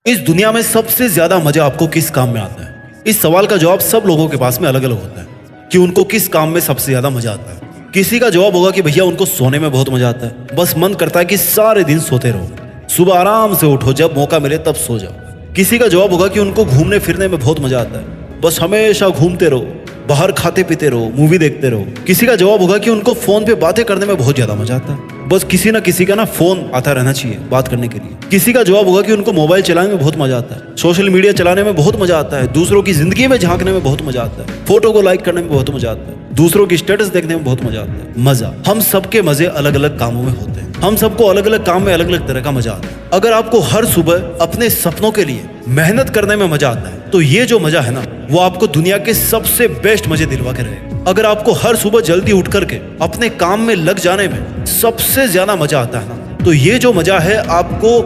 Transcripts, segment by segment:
इस दुनिया में सबसे ज्यादा मजा आपको किस काम में आता है? इस सवाल का जवाब सब लोगों के पास में अलग अलग होता है कि उनको किस काम में सबसे ज्यादा मजा आता है। किसी का जवाब होगा कि भैया उनको सोने में बहुत मजा आता है, बस मन करता है कि सारे दिन सोते रहो, सुबह आराम से उठो, जब मौका मिले तब सो जाओ। किसी का जवाब होगा कि उनको घूमने फिरने में बहुत मजा आता है, बस हमेशा घूमते रहो, बाहर खाते पीते रहो, मूवी देखते रहो। किसी का जवाब होगा कि उनको फोन पे बातें करने में बहुत ज्यादा मजा आता है, बस किसी ना किसी का ना फोन आता रहना चाहिए बात करने के लिए। किसी का जवाब होगा कि उनको मोबाइल चलाने में बहुत मजा आता है, सोशल मीडिया चलाने में बहुत मजा आता है, दूसरों की जिंदगी में झांकने में बहुत मजा आता है, फोटो को लाइक करने में बहुत मजा आता है, दूसरों की स्टेटस देखने में बहुत मजा आता है। मजा, हम सबके मजे अलग अलग कामों में होते हैं, हम सबको अलग अलग काम में अलग अलग तरह का मजा आता है। अगर आपको हर सुबह अपने सपनों के लिए मेहनत करने में मजा आता है, तो ये जो मजा है ना, वो आपको दुनिया के सबसे बेस्ट मजे दिलवा के रहेगा। अगर आपको हर सुबह जल्दी उठ करके अपने काम में लग जाने में सबसे ज्यादा मजा आता है ना, तो ये जो मजा है आपको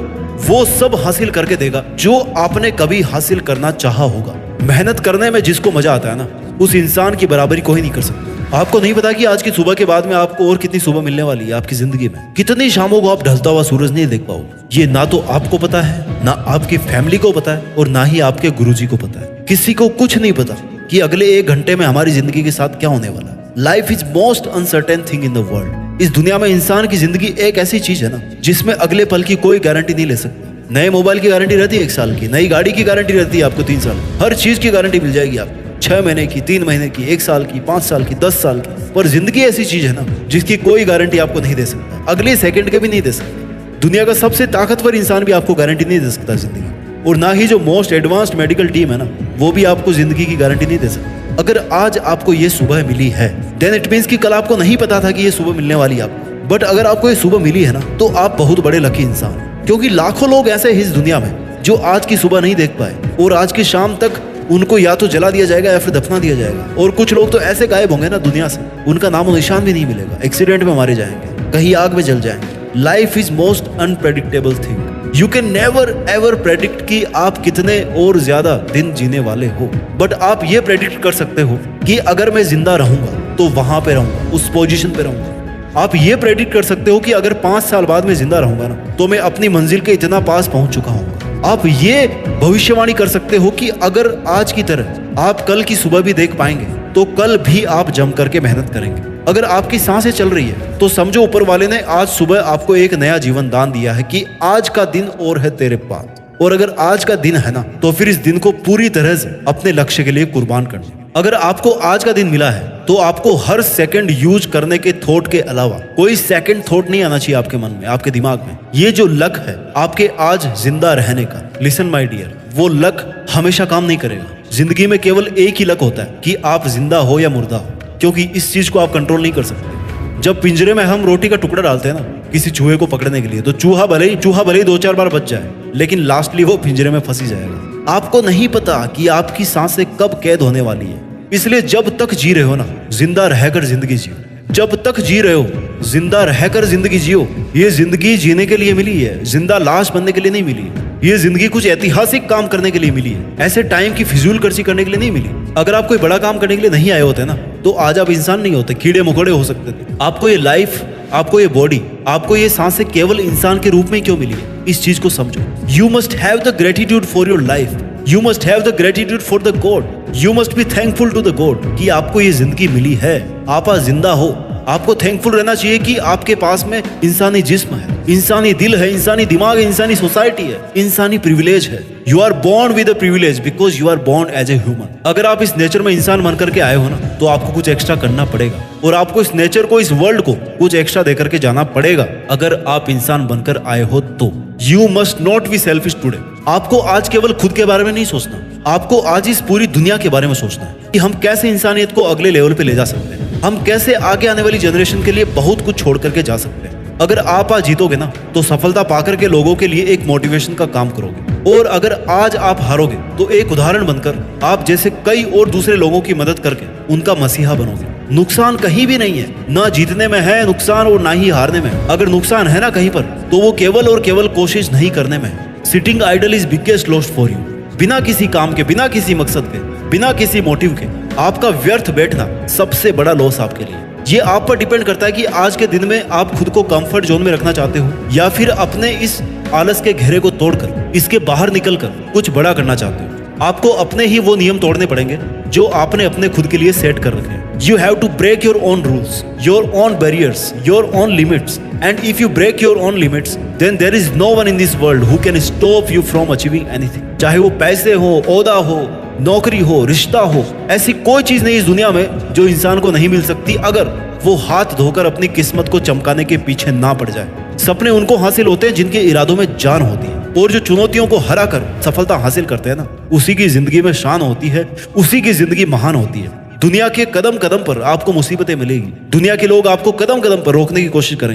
वो सब हासिल करके देगा जो आपने कभी हासिल करना चाहा होगा। मेहनत करने में जिसको मजा आता है ना, उस इंसान की बराबरी कोई नहीं कर सकता। आपको नहीं पता कि आज की सुबह के बाद में आपको और कितनी सुबह मिलने वाली है आपकी जिंदगी में, कितनी शामों को आप ढलता हुआ सूरज नहीं देख पाओगे। ये ना तो आपको पता है, ना आपकी फैमिली को पता है, और ना ही आपके गुरुजी को पता है। किसी को कुछ नहीं पता कि अगले 1 घंटे में हमारी जिंदगी के साथ क्या होने वाला है। Life is most uncertain thing in the world. इस दुनिया में इंसान की जिंदगी एक ऐसी चीज है ना, जिसमें अगले पल की कोई गारंटी नहीं ले सकता। नए मोबाइल की गारंटी रहती है 1 साल की, नई गाड़ी की गारंटी रहती है आपको 3 साल, हर चीज की गारंटी मिल जाएगी आपको, 6 महीने की, 3 महीने की, 1 साल की, 5 साल की, 10 साल की। पर जिंदगी ऐसी चीज है ना, जिसकी कोई गारंटी आपको नहीं दे सकता, अगले सेकंड के भी नहीं दे सकता। दुनिया का सबसे ताकतवर इंसान भी आपको गारंटी नहीं दे सकता जिंदगी, और ना ही जो मोस्ट एडवांस्ड मेडिकल टीम है ना, वो भी आपको जिंदगी की गारंटी नहीं दे सकती। अगर आज आपको ये सुबह मिली है, देन इट मींस कि कल आपको नहीं पता था कि ये सुबह मिलने वाली है आपको। बट अगर आपको ये सुबह मिली है ना, तो आप बहुत बड़े लकी इंसान हैं, क्योंकि लाखों लोग ऐसे हैं इस दुनिया में जो आज की सुबह नहीं देख पाए, और आज की शाम तक उनको या तो जला दिया जाएगा या फिर दफना दिया जाएगा। और कुछ लोग तो ऐसे गायब होंगे ना दुनिया से, उनका नामो निशान भी नहीं मिलेगा, एक्सीडेंट में मारे जाएंगे, कहीं आग में जल जाएंगे। Life is most unpredictable thing. You can never ever predict कि आप कितने और ज्यादा दिन जीने वाले हो, बट आप ये प्रेडिक्ट कर सकते हो कि अगर मैं जिंदा रहूंगा तो वहां पे रहूंगा, उस पोजीशन पे रहूंगा। आप ये प्रेडिक्ट कर सकते हो कि अगर 5 साल बाद मैं जिंदा रहूंगा ना, तो मैं अपनी मंजिल के इतना पास पहुंच चुका हूँ। आप ये भविष्यवाणी कर सकते हो कि अगर आज की तरह आप कल की सुबह भी देख पाएंगे, तो कल भी आप जम करके मेहनत करेंगे। अगर आपकी सांसें चल रही है, तो समझो ऊपर वाले ने आज सुबह आपको एक नया जीवन दान दिया है कि आज का दिन और है तेरे पास। और अगर आज का दिन है ना, तो फिर इस दिन को पूरी तरह से अपने लक्ष्य के लिए कुर्बान करना। अगर आपको आज का दिन मिला है, तो आपको हर सेकंड यूज करने के थॉट के अलावा कोई सेकंड थॉट नहीं आना चाहिए आपके मन में, आपके दिमाग में। ये जो लक है आपके आज जिंदा रहने का, लिसन माय डियर, वो लक हमेशा काम नहीं करेगा। जिंदगी में केवल एक ही लक होता है कि आप जिंदा हो या मुर्दा हो, क्योंकि इस चीज को आप कंट्रोल नहीं कर सकते। जब पिंजरे में हम रोटी का टुकड़ा डालते हैं ना किसी चूहे को पकड़ने के लिए, तो चूहा भले ही 2-4 बार बच जाए, लेकिन लास्टली वो पिंजरे में फंसी जाएगा। आपको नहीं पता कि आपकी सांसें कब कैद होने वाली है, इसलिए जब तक जी रहे हो ना, जिंदा रहकर जिंदगी जियो। जब तक जी रहे हो, जिंदा रहकर जिंदगी जियो। ये जिंदगी जीने के लिए मिली है, जिंदा लाश बनने के लिए नहीं मिली है। ये जिंदगी कुछ ऐतिहासिक काम करने के लिए मिली है, ऐसे टाइम की फिजूल खर्ची करने के लिए नहीं मिली। अगर आप कोई बड़ा काम करने के लिए नहीं आए होते ना, तो आज आप इंसान नहीं होते, कीड़े मकोड़े हो सकते थे। आपको ये लाइफ, आपको ये बॉडी, आपको ये सांसें केवल इंसान के रूप में क्यों मिली है, इस चीज को समझो। You must have the gratitude for your life, you must have the gratitude for the god, you must be thankful to the god कि आपको ये जिंदगी मिली है, आप आज जिंदा हो। आपको थैंकफुल रहना चाहिए कि आपके पास में इंसानी जिस्म है, इंसानी दिल है, इंसानी दिमाग है, इंसानी सोसाइटी है, इंसानी प्रिविलेज है। You are born with a privilege because you are born as a human. अगर आप इस नेचर में इंसान बन करके आए हो ना, तो आपको कुछ एक्स्ट्रा करना पड़ेगा, और आपको इस नेचर को, इस वर्ल्ड को कुछ एक्स्ट्रा दे करके जाना पड़ेगा। अगर आप इंसान बनकर आए हो तो you must not be selfish today. आपको आज केवल खुद के बारे में नहीं सोचना, आपको आज इस पूरी दुनिया के बारे में सोचना है कि हम कैसे इंसानियत को अगले लेवल पे ले जा सकते हैं, हम कैसे आगे आने वाली जनरेशन के लिए बहुत कुछ छोड़ करके जा सकते हैं। अगर आप आज जीतोगे ना, तो सफलता पाकर के लोगों के लिए एक मोटिवेशन का काम करोगे, और अगर आज आप हारोगे तो एक उदाहरण बनकर आप जैसे कई और दूसरे लोगों की मदद करके उनका मसीहा बनोगे। नुकसान कहीं भी नहीं है, ना जीतने में है नुकसान और ना ही हारने में। अगर नुकसान है ना कहीं पर, तो वो केवल और केवल कोशिश नहीं करने में है। Sitting idle is biggest loss for you. बिना किसी काम के, बिना किसी मकसद के, बिना किसी मोटिव के आपका व्यर्थ बैठना सबसे बड़ा लॉस आपके लिए। ये आप पर डिपेंड करता है कि आज के दिन में आप खुद को कंफर्ट जोन में रखना चाहते हो, या फिर अपने इस आलस के घेरे को तोड़कर इसके बाहर निकलकर कुछ बड़ा करना चाहते हो, आपको अपने ही वो नियम तोड़ने पड़ेंगे जो आपने अपने खुद के लिए सेट कर रखे हैं। You have to break your own rules, your own barriers, your own limits, and if you break your own limits then there is no one in this world who can stop you from achieving anything. चाहे वो पैसे हो, ओहदा हो, नौकरी हो, रिश्ता हो, ऐसी कोई चीज नहीं इस दुनिया में जो इंसान को नहीं मिल सकती अगर वो हाथ धोकर अपनी किस्मत को चमकाने के पीछे ना पड़ जाए। सपने उनको हासिल होते हैं जिनके इरादों में जान होती है, और जो चुनौतियों को हरा कर सफलता हासिल करते हैं ना, उसी की जिंदगी में शान होती है, उसी की जिंदगी महान होती है। दुनिया के कदम कदम पर आपको मुसीबतें मिलेगी, दुनिया के लोग आपको कदम कदम पर रोकने की कोशिश करेंगे,